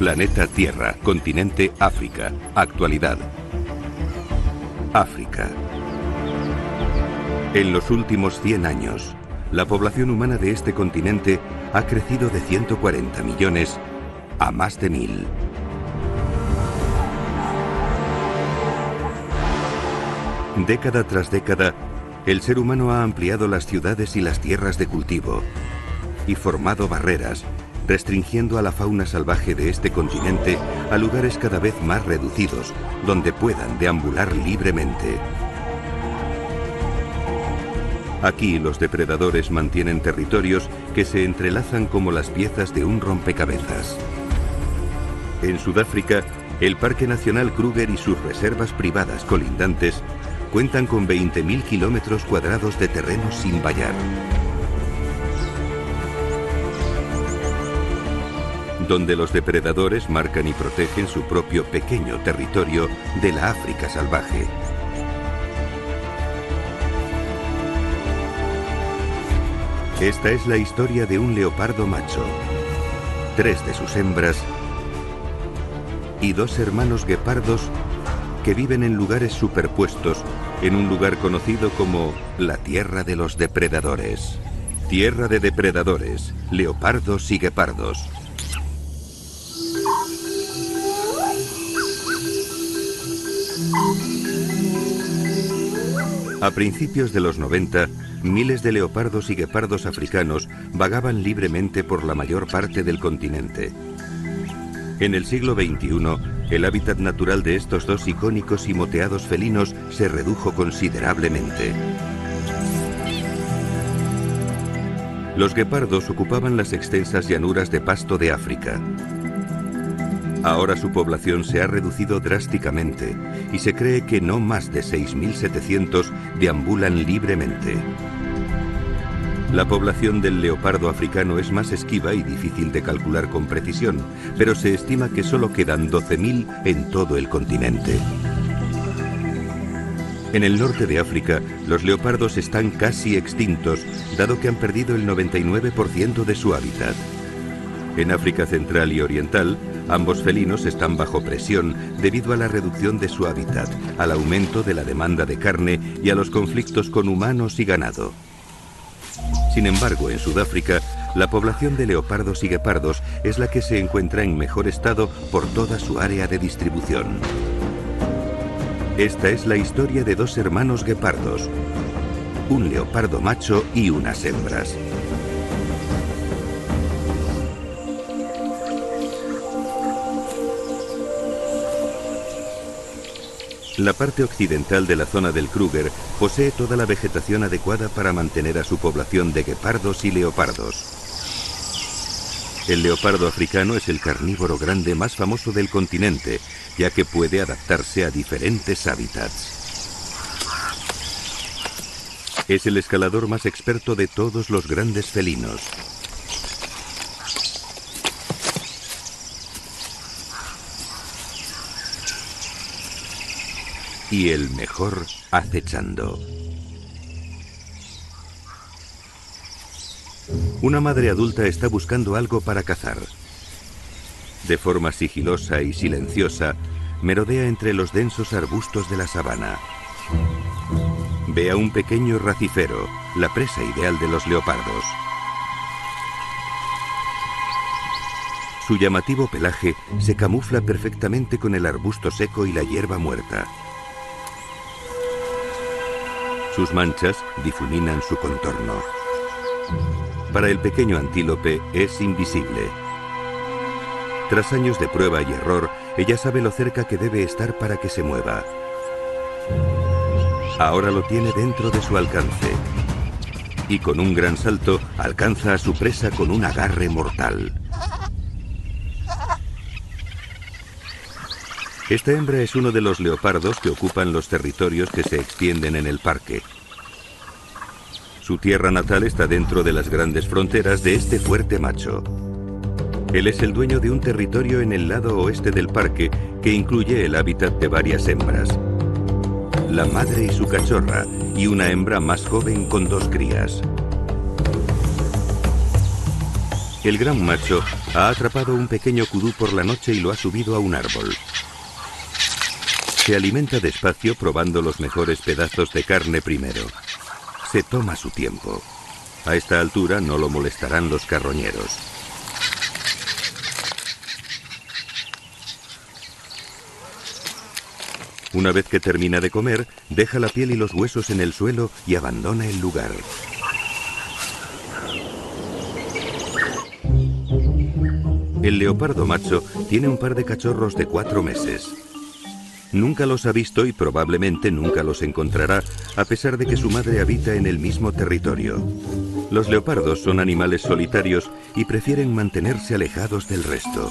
Planeta Tierra, continente África, actualidad. África. En los últimos 100 años, la población humana de este continente ha crecido de 140 millones a más de 1000. Década tras década, el ser humano ha ampliado las ciudades y las tierras de cultivo y formado barreras, restringiendo a la fauna salvaje de este continente a lugares cada vez más reducidos, donde puedan deambular libremente. Aquí los depredadores mantienen territorios que se entrelazan como las piezas de un rompecabezas. En Sudáfrica, el Parque Nacional Kruger y sus reservas privadas colindantes cuentan con 20.000 kilómetros cuadrados de terreno sin vallar, donde los depredadores marcan y protegen su propio pequeño territorio de la África salvaje. Esta es la historia de un leopardo macho, 3 de sus hembras y 2 hermanos guepardos que viven en lugares superpuestos, en un lugar conocido como la Tierra de los Depredadores. Tierra de depredadores, leopardos y guepardos. A principios de los 90, miles de leopardos y guepardos africanos vagaban libremente por la mayor parte del continente. En el siglo XXI, el hábitat natural de estos 2 icónicos y moteados felinos se redujo considerablemente. Los guepardos ocupaban las extensas llanuras de pasto de África. Ahora su población se ha reducido drásticamente y se cree que no más de 6.700 deambulan libremente. La población del leopardo africano es más esquiva y difícil de calcular con precisión, pero se estima que solo quedan 12.000 en todo el continente. En el norte de África, los leopardos están casi extintos, dado que han perdido el 99% de su hábitat. En África Central y Oriental, ambos felinos están bajo presión debido a la reducción de su hábitat, al aumento de la demanda de carne y a los conflictos con humanos y ganado. Sin embargo, en Sudáfrica, la población de leopardos y guepardos es la que se encuentra en mejor estado por toda su área de distribución. Esta es la historia de 2 hermanos guepardos, un leopardo macho y unas hembras. La parte occidental de la zona del Kruger posee toda la vegetación adecuada para mantener a su población de guepardos y leopardos. El leopardo africano es el carnívoro grande más famoso del continente, ya que puede adaptarse a diferentes hábitats. Es el escalador más experto de todos los grandes felinos. Y el mejor acechando. Una madre adulta está buscando algo para cazar. De forma sigilosa y silenciosa, merodea entre los densos arbustos de la sabana. Ve a un pequeño racifero, la presa ideal de los leopardos. Su llamativo pelaje se camufla perfectamente con el arbusto seco y la hierba muerta. Sus manchas difuminan su contorno. Para el pequeño antílope es invisible. Tras años de prueba y error, ella sabe lo cerca que debe estar para que se mueva. Ahora lo tiene dentro de su alcance. Y con un gran salto, alcanza a su presa con un agarre mortal. Esta hembra es uno de los leopardos que ocupan los territorios que se extienden en el parque. Su tierra natal está dentro de las grandes fronteras de este fuerte macho. Él es el dueño de un territorio en el lado oeste del parque que incluye el hábitat de varias hembras. La madre y su cachorra, y una hembra más joven con 2 crías. El gran macho ha atrapado un pequeño kudú por la noche y lo ha subido a un árbol. Se alimenta despacio probando los mejores pedazos de carne primero. Se toma su tiempo. A esta altura no lo molestarán los carroñeros. Una vez que termina de comer, deja la piel y los huesos en el suelo y abandona el lugar. El leopardo macho tiene un par de cachorros de 4 meses. Nunca los ha visto y probablemente nunca los encontrará, a pesar de que su madre habita en el mismo territorio. Los leopardos son animales solitarios y prefieren mantenerse alejados del resto.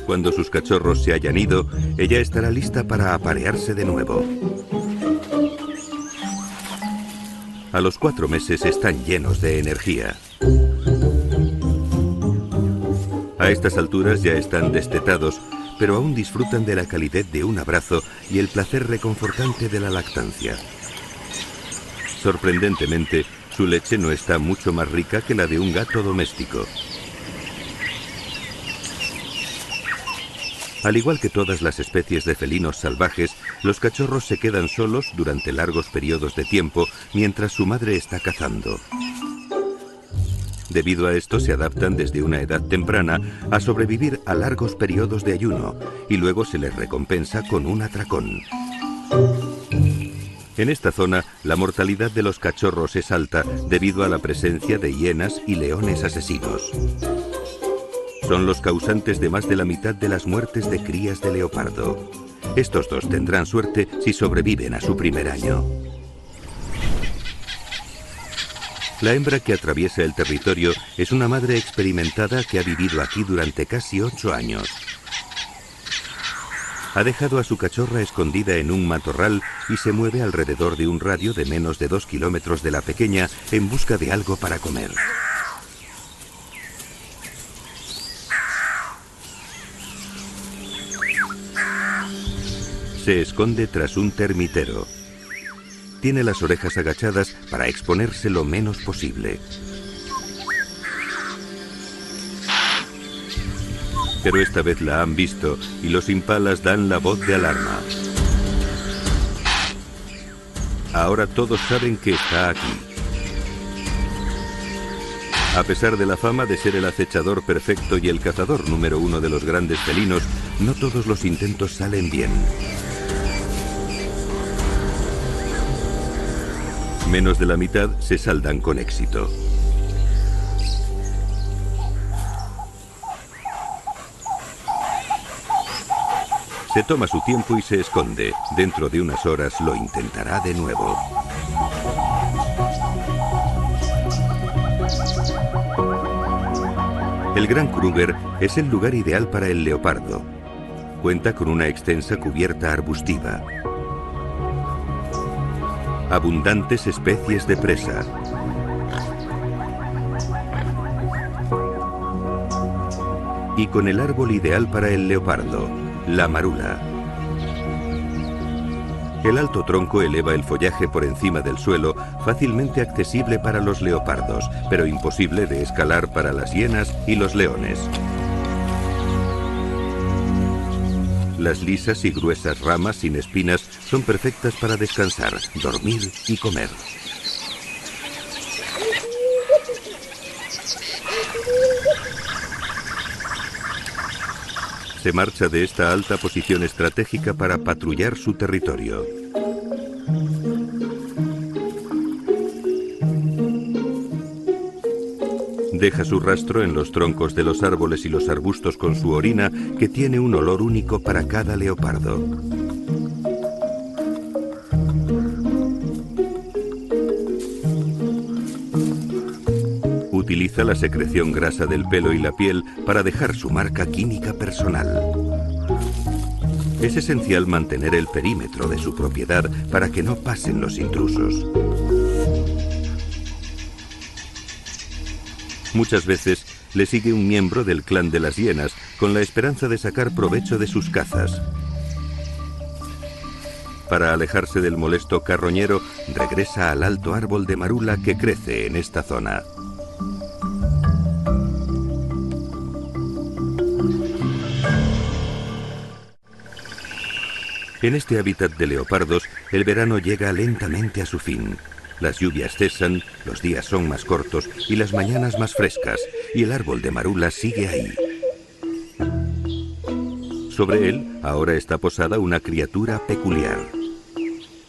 Cuando sus cachorros se hayan ido, ella estará lista para aparearse de nuevo. A los 4 meses están llenos de energía. A estas alturas ya están destetados, pero aún disfrutan de la calidez de un abrazo y el placer reconfortante de la lactancia. Sorprendentemente, su leche no está mucho más rica que la de un gato doméstico. Al igual que todas las especies de felinos salvajes, los cachorros se quedan solos durante largos periodos de tiempo mientras su madre está cazando. Debido a esto se adaptan desde una edad temprana a sobrevivir a largos periodos de ayuno y luego se les recompensa con un atracón. En esta zona, la mortalidad de los cachorros es alta debido a la presencia de hienas y leones asesinos. Son los causantes de más de la mitad de las muertes de crías de leopardo. Estos dos tendrán suerte si sobreviven a su primer año. La hembra que atraviesa el territorio es una madre experimentada que ha vivido aquí durante casi 8 años. Ha dejado a su cachorra escondida en un matorral y se mueve alrededor de un radio de menos de 2 kilómetros de la pequeña en busca de algo para comer. Se esconde tras un termitero. Tiene las orejas agachadas para exponerse lo menos posible. Pero esta vez la han visto y los impalas dan la voz de alarma. Ahora todos saben que está aquí. A pesar de la fama de ser el acechador perfecto y el cazador número 1 de los grandes felinos, no todos los intentos salen bien. Menos de la mitad se saldan con éxito. Se toma su tiempo y se esconde. Dentro de unas horas lo intentará de nuevo. El Gran Kruger es el lugar ideal para el leopardo. Cuenta con una extensa cubierta arbustiva. Abundantes especies de presa. Y con el árbol ideal para el leopardo, la marula. El alto tronco eleva el follaje por encima del suelo, fácilmente accesible para los leopardos, pero imposible de escalar para las hienas y los leones. Las lisas y gruesas ramas sin espinas son perfectas para descansar, dormir y comer. Se marcha de esta alta posición estratégica para patrullar su territorio. Deja su rastro en los troncos de los árboles y los arbustos con su orina, que tiene un olor único para cada leopardo. Utiliza la secreción grasa del pelo y la piel para dejar su marca química personal. Es esencial mantener el perímetro de su propiedad para que no pasen los intrusos. Muchas veces le sigue un miembro del clan de las hienas con la esperanza de sacar provecho de sus cazas. Para alejarse del molesto carroñero, regresa al alto árbol de marula que crece en esta zona. En este hábitat de leopardos, el verano llega lentamente a su fin. Las lluvias cesan, los días son más cortos y las mañanas más frescas, y el árbol de marula sigue ahí. Sobre él, ahora está posada una criatura peculiar.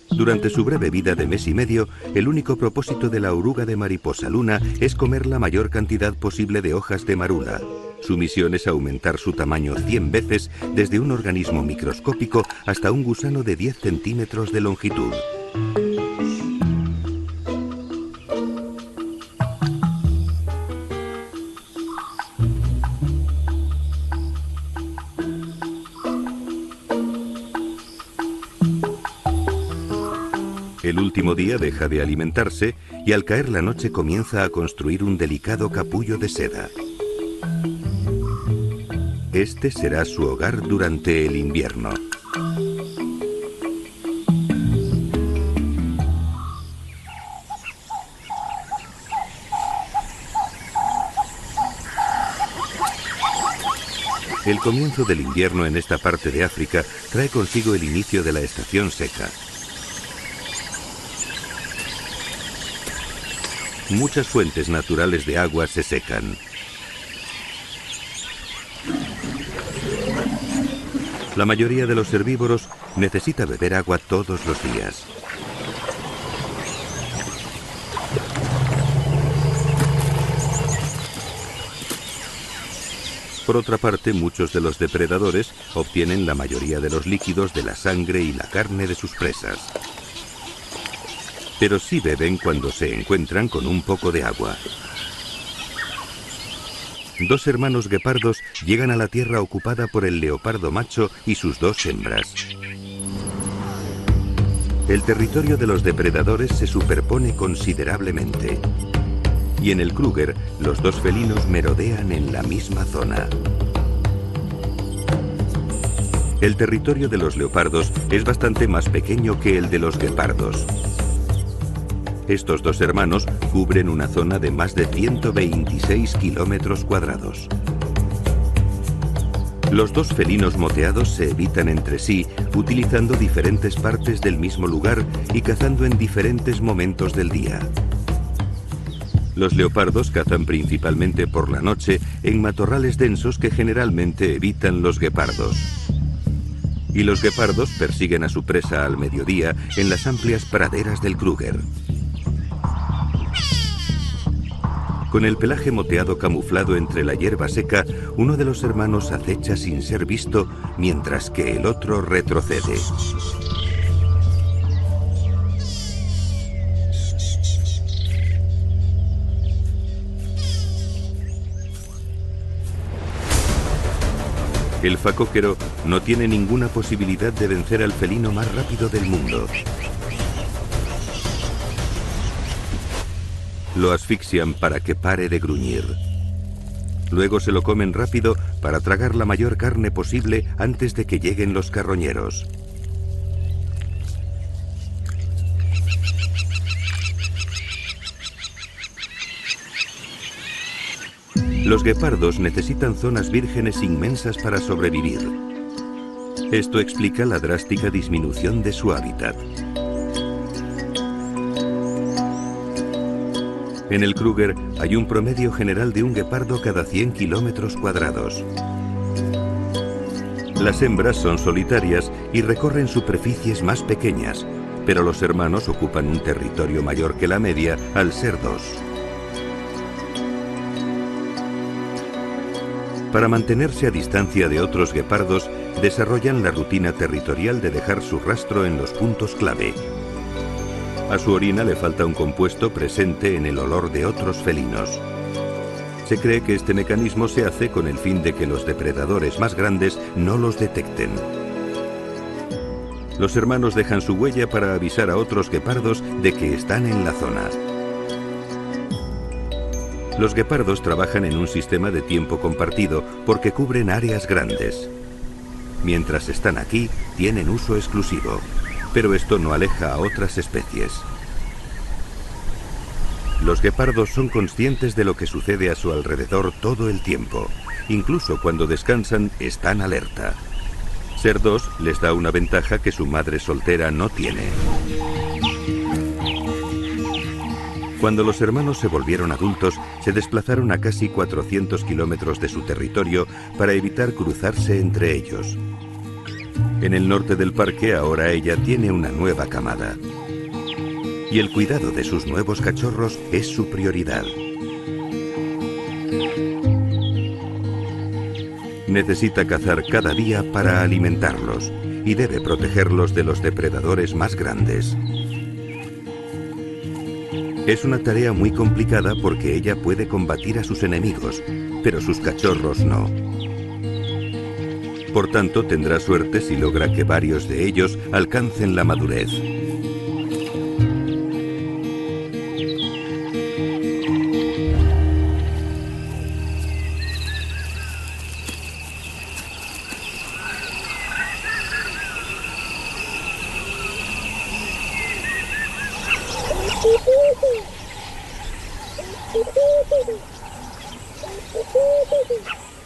Durante su breve vida de mes y medio, el único propósito de la oruga de mariposa luna es comer la mayor cantidad posible de hojas de marula. Su misión es aumentar su tamaño 100 veces, desde un organismo microscópico hasta un gusano de 10 centímetros de longitud. El último día deja de alimentarse y al caer la noche comienza a construir un delicado capullo de seda. Este será su hogar durante el invierno. El comienzo del invierno en esta parte de África trae consigo el inicio de la estación seca. Muchas fuentes naturales de agua se secan. La mayoría de los herbívoros necesita beber agua todos los días. Por otra parte, muchos de los depredadores obtienen la mayoría de los líquidos de la sangre y la carne de sus presas. Pero sí beben cuando se encuentran con un poco de agua. Dos hermanos guepardos llegan a la tierra ocupada por el leopardo macho y sus dos hembras. El territorio de los depredadores se superpone considerablemente. Y en el Kruger, los dos felinos merodean en la misma zona. El territorio de los leopardos es bastante más pequeño que el de los guepardos. Estos dos hermanos cubren una zona de más de 126 kilómetros cuadrados. Los dos felinos moteados se evitan entre sí utilizando diferentes partes del mismo lugar y cazando en diferentes momentos del día. Los leopardos cazan principalmente por la noche en matorrales densos que generalmente evitan los guepardos. Y los guepardos persiguen a su presa al mediodía en las amplias praderas del Kruger. Con el pelaje moteado camuflado entre la hierba seca, uno de los hermanos acecha sin ser visto, mientras que el otro retrocede. El facóquero no tiene ninguna posibilidad de vencer al felino más rápido del mundo. Lo asfixian para que pare de gruñir. Luego se lo comen rápido para tragar la mayor carne posible antes de que lleguen los carroñeros. Los guepardos necesitan zonas vírgenes inmensas para sobrevivir. Esto explica la drástica disminución de su hábitat. En el Kruger hay un promedio general de un guepardo cada 100 kilómetros cuadrados. Las hembras son solitarias y recorren superficies más pequeñas, pero los hermanos ocupan un territorio mayor que la media al ser dos. Para mantenerse a distancia de otros guepardos, desarrollan la rutina territorial de dejar su rastro en los puntos clave. A su orina le falta un compuesto presente en el olor de otros felinos. Se cree que este mecanismo se hace con el fin de que los depredadores más grandes no los detecten. Los hermanos dejan su huella para avisar a otros guepardos de que están en la zona. Los guepardos trabajan en un sistema de tiempo compartido porque cubren áreas grandes. Mientras están aquí, tienen uso exclusivo. pero esto no aleja a otras especies. Los guepardos son conscientes de lo que sucede a su alrededor todo el tiempo. Incluso cuando descansan, están alerta. Ser dos les da una ventaja que su madre soltera no tiene. Cuando los hermanos se volvieron adultos, se desplazaron a casi 400 kilómetros de su territorio para evitar cruzarse entre ellos. En el norte del parque ahora ella tiene una nueva camada. Y el cuidado de sus nuevos cachorros es su prioridad. Necesita cazar cada día para alimentarlos y debe protegerlos de los depredadores más grandes. Es una tarea muy complicada porque ella puede combatir a sus enemigos, pero sus cachorros no. Por tanto, tendrá suerte si logra que varios de ellos alcancen la madurez.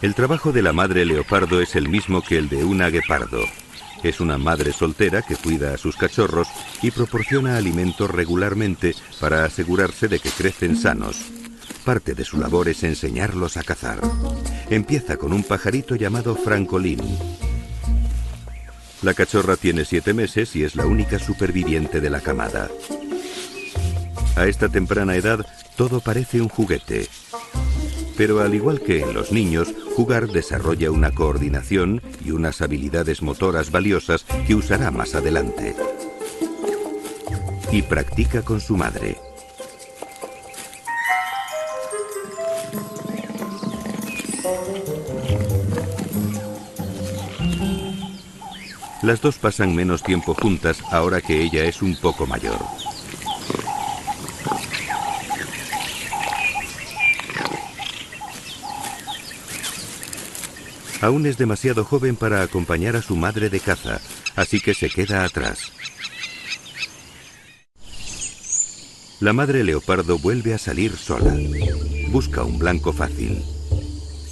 El trabajo de la madre leopardo es el mismo que el de una guepardo. Es una madre soltera que cuida a sus cachorros y proporciona alimentos regularmente para asegurarse de que crecen sanos. Parte de su labor es enseñarlos a cazar. Empieza con un pajarito llamado francolín. La cachorra tiene 7 meses y es la única superviviente de la camada. A esta temprana edad, todo parece un juguete. Pero al igual que en los niños, jugar desarrolla una coordinación y unas habilidades motoras valiosas que usará más adelante. Y practica con su madre. Las dos pasan menos tiempo juntas ahora que ella es un poco mayor. Aún es demasiado joven para acompañar a su madre de caza, así que se queda atrás. La madre leopardo vuelve a salir sola. Busca un blanco fácil.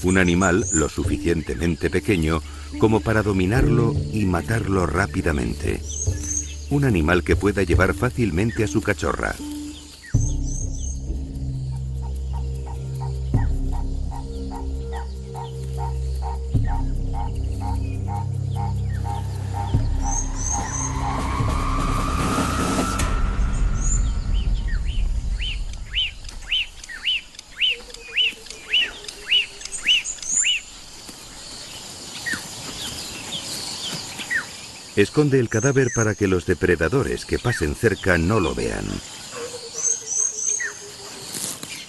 Un animal lo suficientemente pequeño como para dominarlo y matarlo rápidamente. Un animal que pueda llevar fácilmente a su cachorra. Esconde el cadáver para que los depredadores que pasen cerca no lo vean.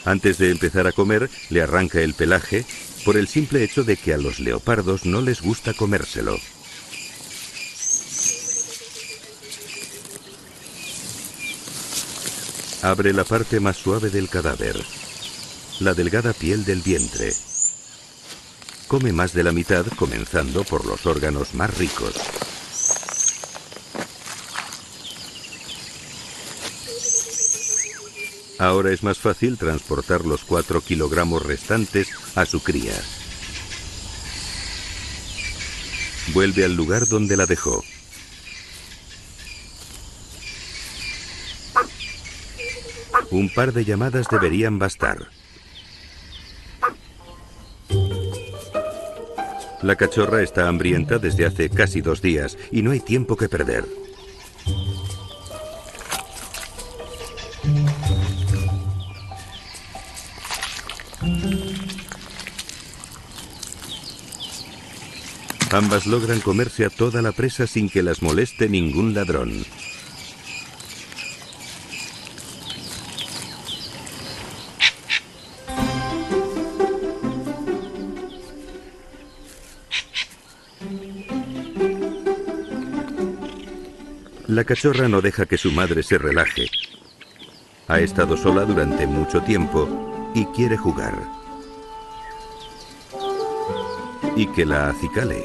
Antes de empezar a comer, le arranca el pelaje por el simple hecho de que a los leopardos no les gusta comérselo. Abre la parte más suave del cadáver, la delgada piel del vientre. Come más de la mitad, comenzando por los órganos más ricos. Ahora es más fácil transportar los 4 kilogramos restantes a su cría. Vuelve al lugar donde la dejó. Un par de llamadas deberían bastar. La cachorra está hambrienta desde hace casi 2 días y no hay tiempo que perder. Ambas logran comerse a toda la presa sin que las moleste ningún ladrón. La cachorra no deja que su madre se relaje. Ha estado sola durante mucho tiempo y quiere jugar. Y que la acicale.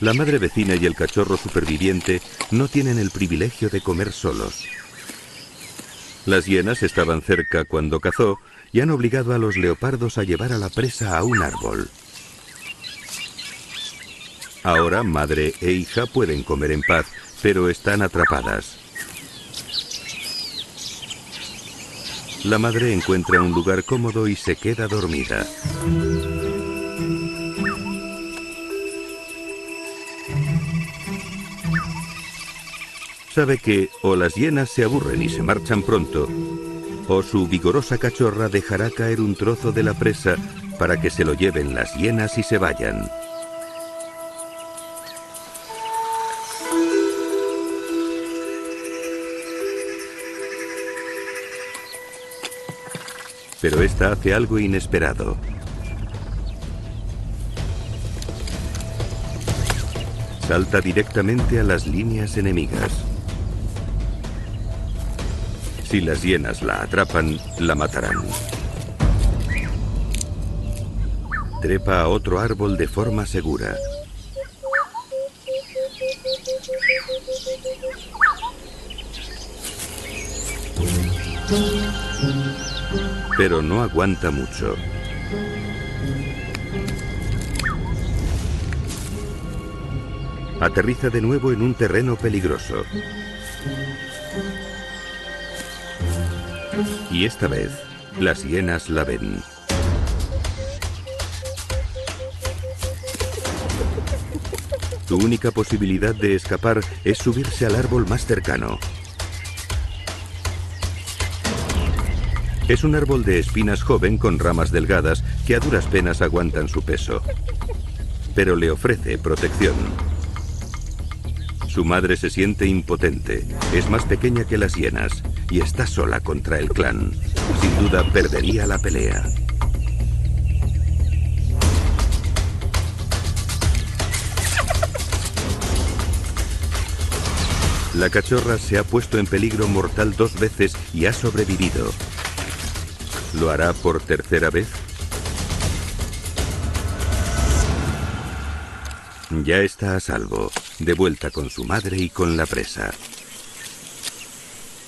La madre vecina y el cachorro superviviente no tienen el privilegio de comer solos. Las hienas estaban cerca cuando cazó y han obligado a los leopardos a llevar a la presa a un árbol. Ahora madre e hija pueden comer en paz, pero están atrapadas. La madre encuentra un lugar cómodo y se queda dormida. Sabe que o las hienas se aburren y se marchan pronto, o su vigorosa cachorra dejará caer un trozo de la presa para que se lo lleven las hienas y se vayan. Pero esta hace algo inesperado. Salta directamente a las líneas enemigas. Si las hienas la atrapan, la matarán. Trepa a otro árbol de forma segura. Pero no aguanta mucho. Aterriza de nuevo en un terreno peligroso. Y esta vez, las hienas la ven. Su única posibilidad de escapar es subirse al árbol más cercano. Es un árbol de espinas joven con ramas delgadas que a duras penas aguantan su peso. Pero le ofrece protección. Su madre se siente impotente. Es más pequeña que las hienas y está sola contra el clan. Sin duda perdería la pelea. La cachorra se ha puesto en peligro mortal 2 veces y ha sobrevivido. ¿Lo hará por tercera vez? Ya está a salvo, de vuelta con su madre y con la presa.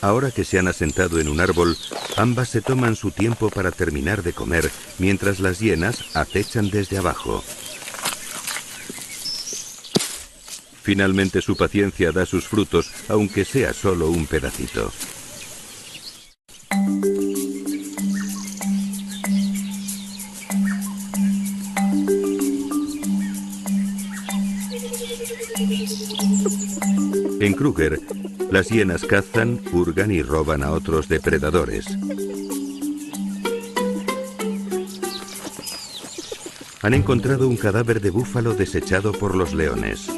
Ahora que se han asentado en un árbol, ambas se toman su tiempo para terminar de comer, mientras las hienas acechan desde abajo. Finalmente su paciencia da sus frutos, aunque sea solo un pedacito. En Kruger, las hienas cazan, hurgan y roban a otros depredadores. Han encontrado un cadáver de búfalo desechado por los leones.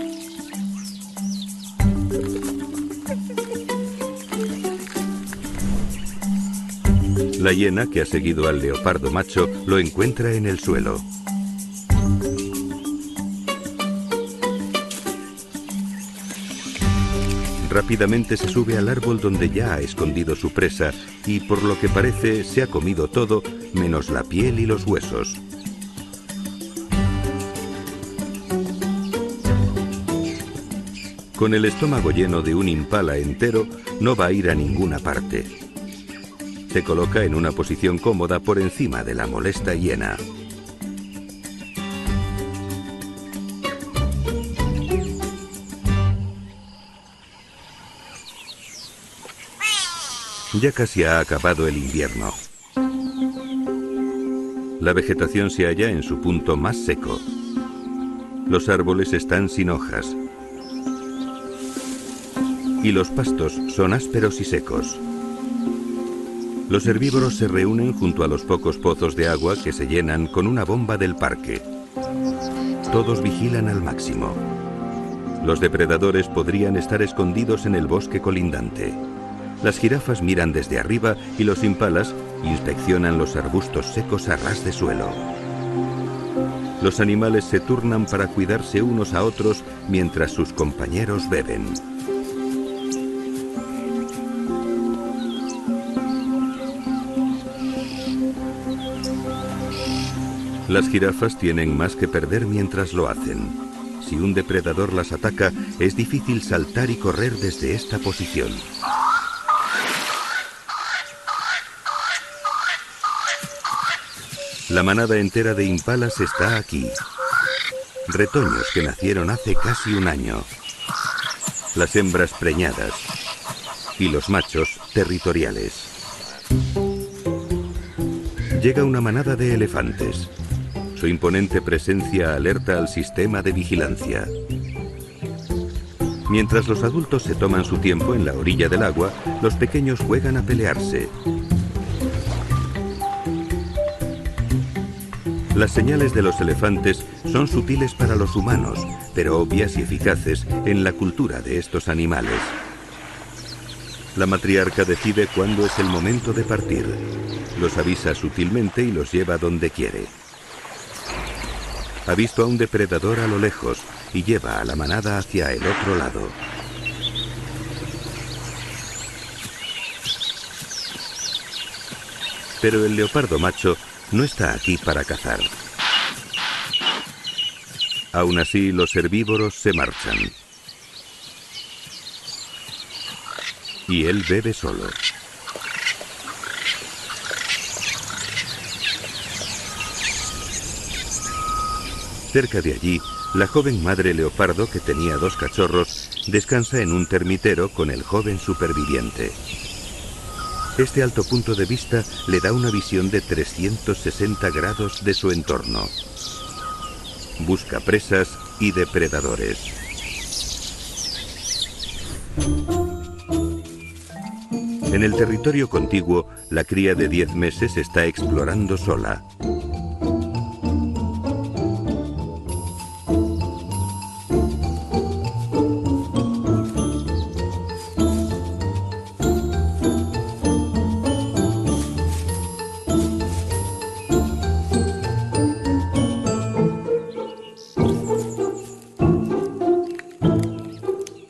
La hiena, que ha seguido al leopardo macho, lo encuentra en el suelo. Rápidamente se sube al árbol donde ya ha escondido su presa y, por lo que parece, se ha comido todo, menos la piel y los huesos. Con el estómago lleno de un impala entero, no va a ir a ninguna parte. Se coloca en una posición cómoda por encima de la molesta hiena. Ya casi ha acabado el invierno. La vegetación se halla en su punto más seco. Los árboles están sin hojas. Y los pastos son ásperos y secos. Los herbívoros se reúnen junto a los pocos pozos de agua que se llenan con una bomba del parque. Todos vigilan al máximo. Los depredadores podrían estar escondidos en el bosque colindante. Las jirafas miran desde arriba y los impalas inspeccionan los arbustos secos a ras de suelo. Los animales se turnan para cuidarse unos a otros mientras sus compañeros beben. Las jirafas tienen más que perder mientras lo hacen. Si un depredador las ataca, es difícil saltar y correr desde esta posición. La manada entera de impalas está aquí. Retoños que nacieron hace casi un año. Las hembras preñadas y los machos territoriales. Llega una manada de elefantes. Su imponente presencia alerta al sistema de vigilancia. Mientras los adultos se toman su tiempo en la orilla del agua, los pequeños juegan a pelearse. Las señales de los elefantes son sutiles para los humanos, pero obvias y eficaces en la cultura de estos animales. La matriarca decide cuándo es el momento de partir. Los avisa sutilmente y los lleva donde quiere. Ha visto a un depredador a lo lejos y lleva a la manada hacia el otro lado. Pero el leopardo macho no está aquí para cazar. Aún así, los herbívoros se marchan. Y él bebe solo. Cerca de allí, la joven madre leopardo, que tenía 2 cachorros, descansa en un termitero con el joven superviviente. Este alto punto de vista le da una visión de 360 grados de su entorno. Busca presas y depredadores. En el territorio contiguo, la cría de 10 meses está explorando sola.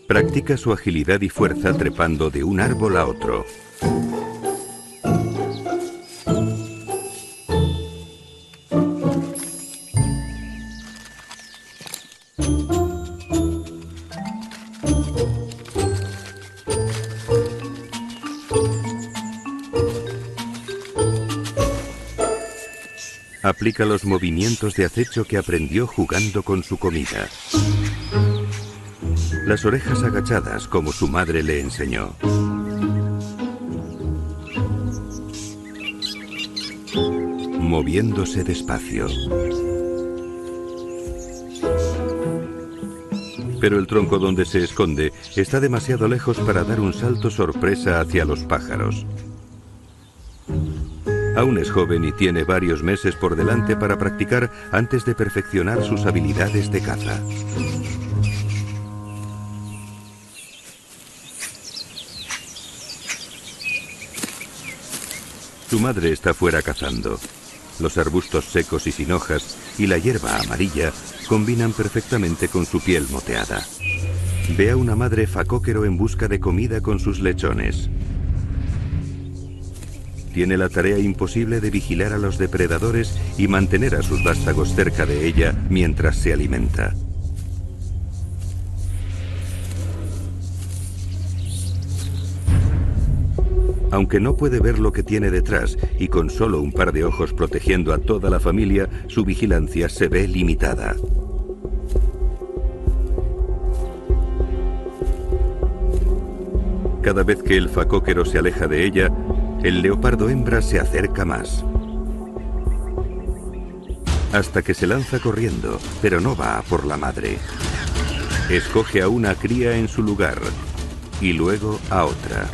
Practica su agilidad y fuerza trepando de un árbol a otro. Aplica los movimientos de acecho que aprendió jugando con su comida. Las orejas agachadas como su madre le enseñó. Moviéndose despacio. Pero el tronco donde se esconde está demasiado lejos para dar un salto sorpresa hacia los pájaros. Aún es joven y tiene varios meses por delante para practicar antes de perfeccionar sus habilidades de caza. Su madre está fuera cazando. Los arbustos secos y sin hojas y la hierba amarilla combinan perfectamente con su piel moteada. Ve a una madre facóquero en busca de comida con sus lechones. Tiene la tarea imposible de vigilar a los depredadores y mantener a sus vástagos cerca de ella mientras se alimenta. Aunque no puede ver lo que tiene detrás y con solo un par de ojos protegiendo a toda la familia, su vigilancia se ve limitada. Cada vez que el facóquero se aleja de ella, el leopardo hembra se acerca más. Hasta que se lanza corriendo, pero no va a por la madre. Escoge a una cría en su lugar y luego a otra.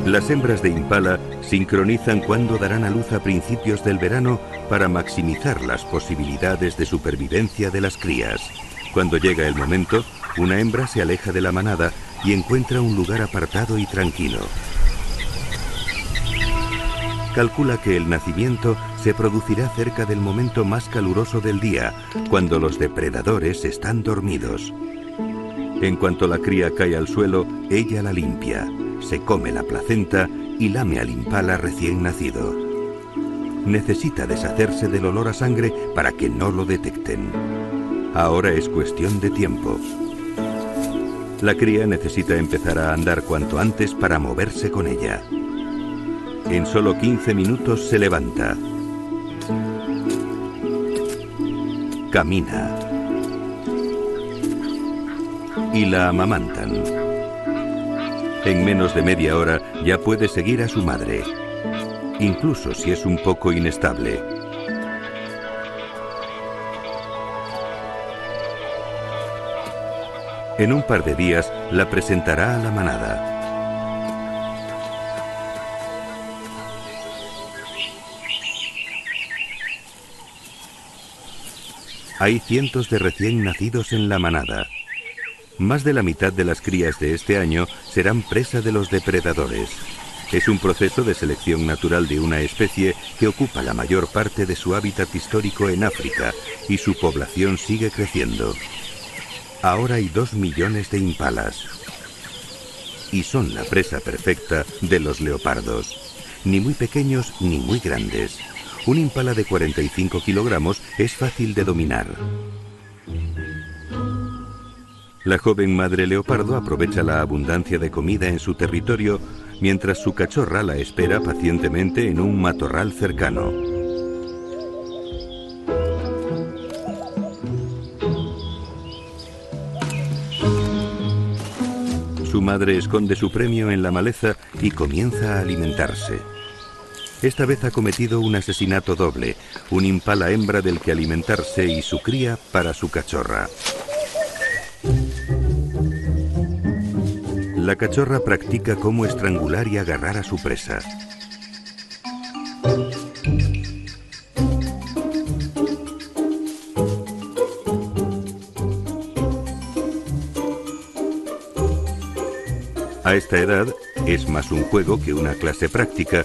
Las hembras de impala sincronizan cuándo darán a luz a principios del verano para maximizar las posibilidades de supervivencia de las crías. Cuando llega el momento, una hembra se aleja de la manada y encuentra un lugar apartado y tranquilo. Calcula que el nacimiento se producirá cerca del momento más caluroso del día, cuando los depredadores están dormidos. En cuanto la cría cae al suelo, ella la limpia, se come la placenta y lame al impala recién nacido. necesita deshacerse del olor a sangre para que no lo detecten. Ahora es cuestión de tiempo. La cría necesita empezar a andar cuanto antes para moverse con ella. En solo 15 minutos se levanta. Camina. Y la amamantan. En menos de media hora ya puede seguir a su madre, incluso si es un poco inestable. En un par de días la presentará a la manada. Hay cientos de recién nacidos en la manada. Más de la mitad de las crías de este año serán presa de los depredadores. Es un proceso de selección natural de una especie que ocupa la mayor parte de su hábitat histórico en África y su población sigue creciendo. Ahora hay 2 millones de impalas. Y son la presa perfecta de los leopardos. Ni muy pequeños ni muy grandes. Un impala de 45 kilogramos es fácil de dominar. La joven madre leopardo aprovecha la abundancia de comida en su territorio mientras su cachorra la espera pacientemente en un matorral cercano. Su madre esconde su premio en la maleza y comienza a alimentarse. Esta vez ha cometido un asesinato doble, un impala hembra del que alimentarse y su cría para su cachorra. La cachorra practica cómo estrangular y agarrar a su presa. A esta edad es más un juego que una clase práctica,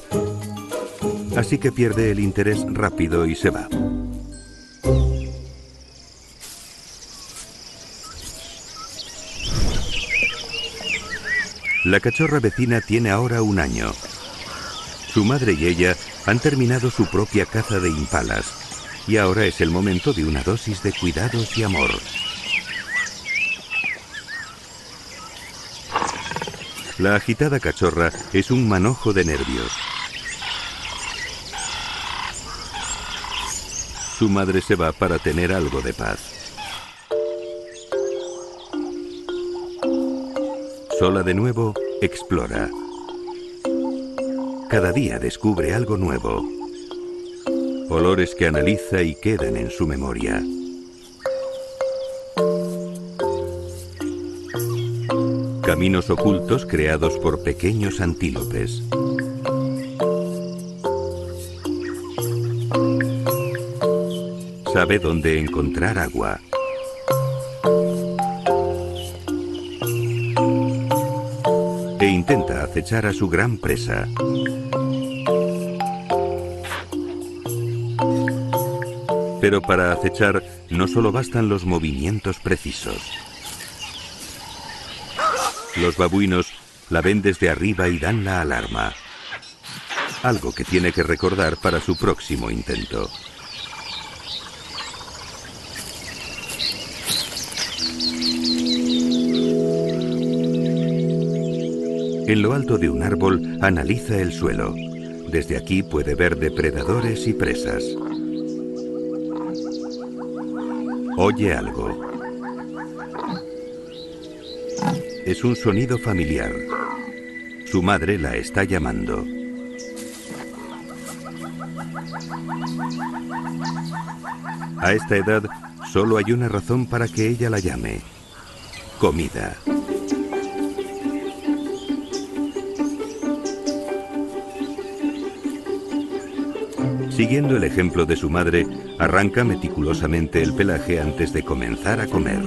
así que pierde el interés rápido y se va. La cachorra vecina tiene ahora 1 año. Su madre y ella han terminado su propia caza de impalas y ahora es el momento de una dosis de cuidados y amor. La agitada cachorra es un manojo de nervios. Su madre se va para tener algo de paz. Sola de nuevo, explora. Cada día descubre algo nuevo. Olores que analiza y quedan en su memoria. Caminos ocultos creados por pequeños antílopes. Sabe dónde encontrar agua. E intenta acechar a su gran presa. Pero para acechar no solo bastan los movimientos precisos. Los babuinos la ven desde arriba y dan la alarma. Algo que tiene que recordar para su próximo intento. En lo alto de un árbol analiza el suelo. Desde aquí puede ver depredadores y presas. Oye algo. Es un sonido familiar. Su madre la está llamando. A esta edad, solo hay una razón para que ella la llame. Comida. Siguiendo el ejemplo de su madre, arranca meticulosamente el pelaje antes de comenzar a comer.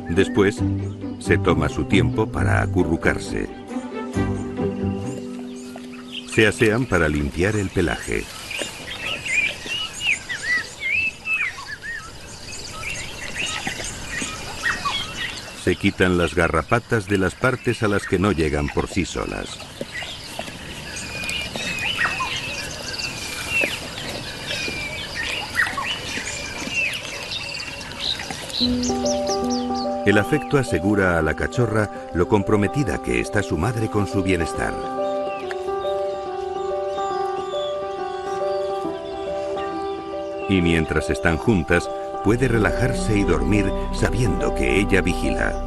Después, se toma su tiempo para acurrucarse. Se asean para limpiar el pelaje. Se quitan las garrapatas de las partes a las que no llegan por sí solas. El afecto asegura a la cachorra lo comprometida que está su madre con su bienestar. Y mientras están juntas, puede relajarse y dormir sabiendo que ella vigila.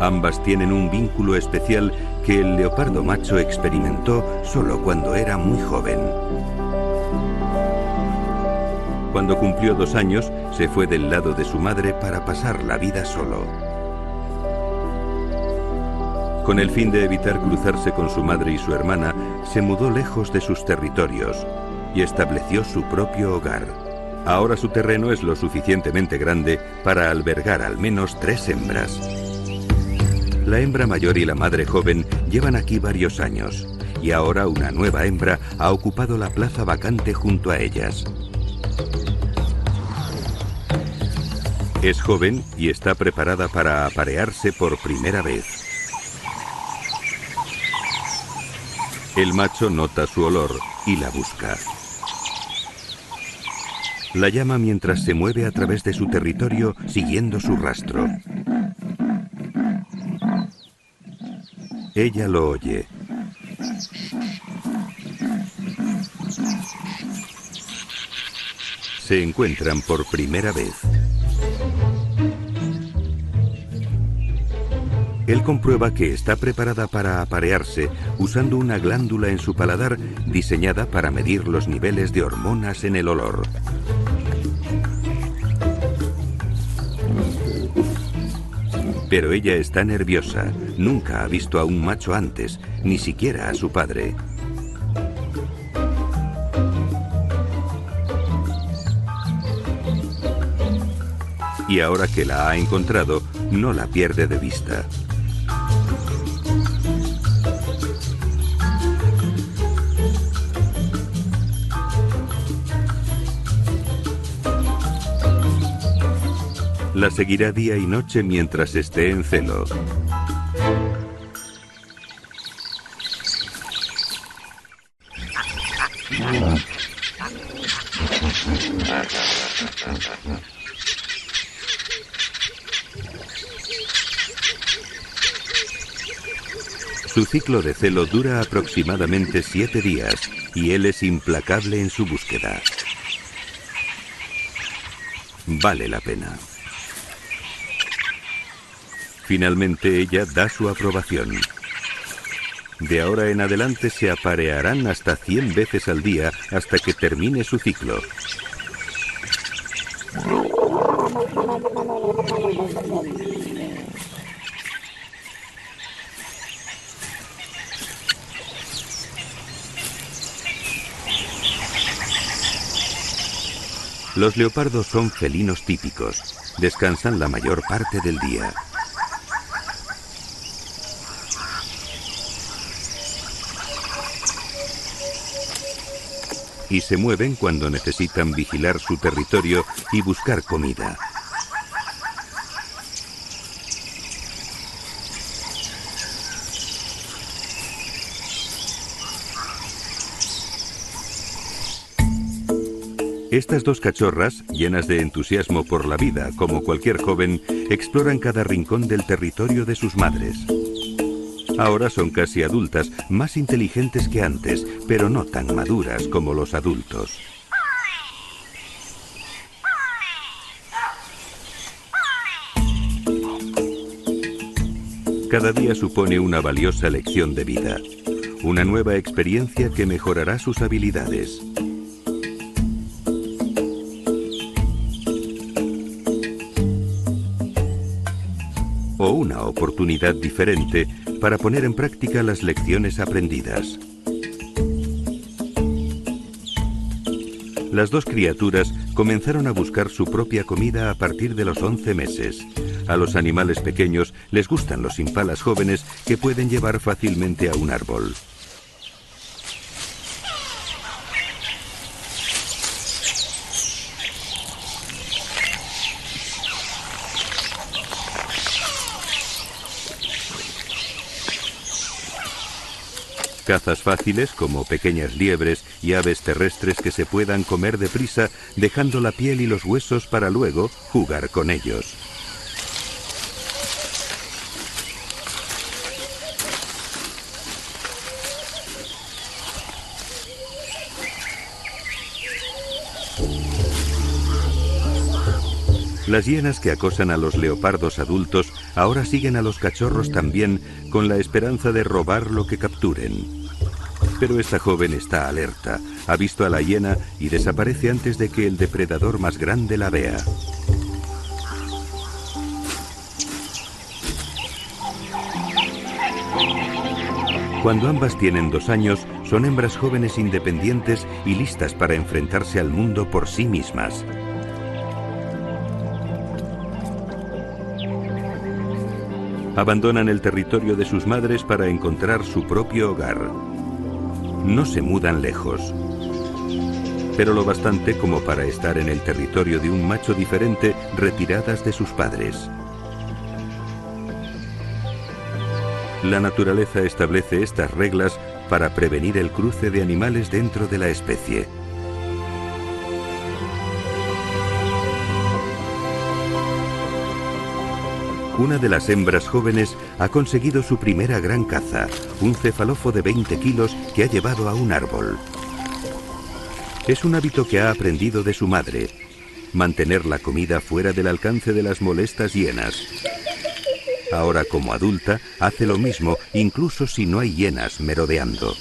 Ambas tienen un vínculo especial que el leopardo macho experimentó solo cuando era muy joven. Cuando cumplió 2 años, se fue del lado de su madre para pasar la vida solo. Con el fin de evitar cruzarse con su madre y su hermana, se mudó lejos de sus territorios y estableció su propio hogar. Ahora su terreno es lo suficientemente grande para albergar al menos 3 hembras. La hembra mayor y la madre joven llevan aquí varios años, y ahora una nueva hembra ha ocupado la plaza vacante junto a ellas. Es joven y está preparada para aparearse por primera vez. El macho nota su olor y la busca. La llama mientras se mueve a través de su territorio siguiendo su rastro. Ella lo oye. Se encuentran por primera vez. Él comprueba que está preparada para aparearse usando una glándula en su paladar diseñada para medir los niveles de hormonas en el olor. Pero ella está nerviosa. Nunca ha visto a un macho antes, ni siquiera a su padre. Y ahora que la ha encontrado, no la pierde de vista. La seguirá día y noche mientras esté en celo. Su ciclo de celo dura aproximadamente 7 días y él es implacable en su búsqueda. Vale la pena. Finalmente ella da su aprobación. De ahora en adelante se aparearán hasta 100 veces al día hasta que termine su ciclo. Los leopardos son felinos típicos. Descansan la mayor parte del día. Y se mueven cuando necesitan vigilar su territorio y buscar comida. Estas 2 cachorras, llenas de entusiasmo por la vida, como cualquier joven, exploran cada rincón del territorio de sus madres. Ahora son casi adultas, más inteligentes que antes, pero no tan maduras como los adultos. Cada día supone una valiosa lección de vida, una nueva experiencia que mejorará sus habilidades. O una oportunidad diferente para poner en práctica las lecciones aprendidas. Las 2 criaturas comenzaron a buscar su propia comida a partir de los 11 meses. A los animales pequeños les gustan los impalas jóvenes que pueden llevar fácilmente a un árbol. Cazas fáciles como pequeñas liebres y aves terrestres que se puedan comer deprisa, dejando la piel y los huesos para luego jugar con ellos. Las hienas que acosan a los leopardos adultos ahora siguen a los cachorros también, con la esperanza de robar lo que capturen. Pero esta joven está alerta, ha visto a la hiena y desaparece antes de que el depredador más grande la vea. Cuando ambas tienen 2 años, son hembras jóvenes independientes y listas para enfrentarse al mundo por sí mismas. Abandonan el territorio de sus madres para encontrar su propio hogar. No se mudan lejos, pero lo bastante como para estar en el territorio de un macho diferente, retiradas de sus padres. La naturaleza establece estas reglas para prevenir el cruce de animales dentro de la especie. Una de las hembras jóvenes ha conseguido su primera gran caza, un cefalofo de 20 kilos que ha llevado a un árbol. Es un hábito que ha aprendido de su madre, mantener la comida fuera del alcance de las molestas hienas. Ahora, como adulta, hace lo mismo, incluso si no hay hienas merodeando.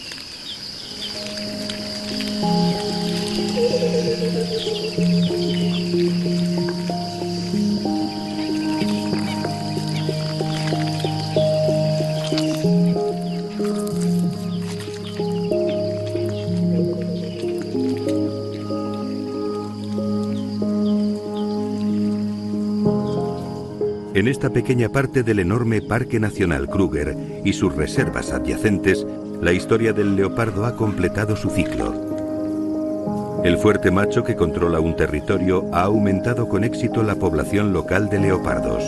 En esta pequeña parte del enorme Parque Nacional Kruger y sus reservas adyacentes, la historia del leopardo ha completado su ciclo. El fuerte macho que controla un territorio ha aumentado con éxito la población local de leopardos.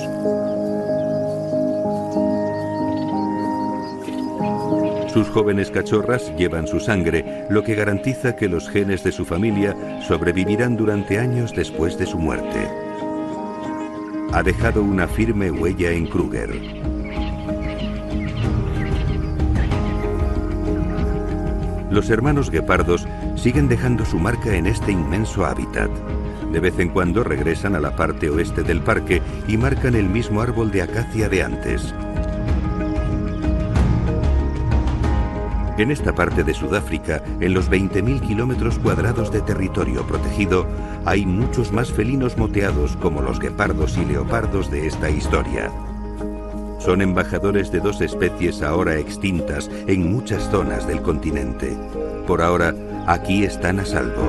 Sus jóvenes cachorras llevan su sangre, lo que garantiza que los genes de su familia sobrevivirán durante años después de su muerte. Ha dejado una firme huella en Kruger. Los hermanos guepardos siguen dejando su marca en este inmenso hábitat. De vez en cuando regresan a la parte oeste del parque y marcan el mismo árbol de acacia de antes. En esta parte de Sudáfrica, en los 20.000 kilómetros cuadrados de territorio protegido, hay muchos más felinos moteados como los guepardos y leopardos de esta historia. Son embajadores de 2 especies ahora extintas en muchas zonas del continente. Por ahora, aquí están a salvo.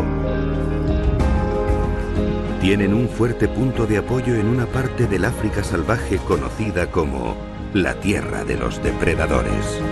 Tienen un fuerte punto de apoyo en una parte del África salvaje conocida como la Tierra de los Depredadores.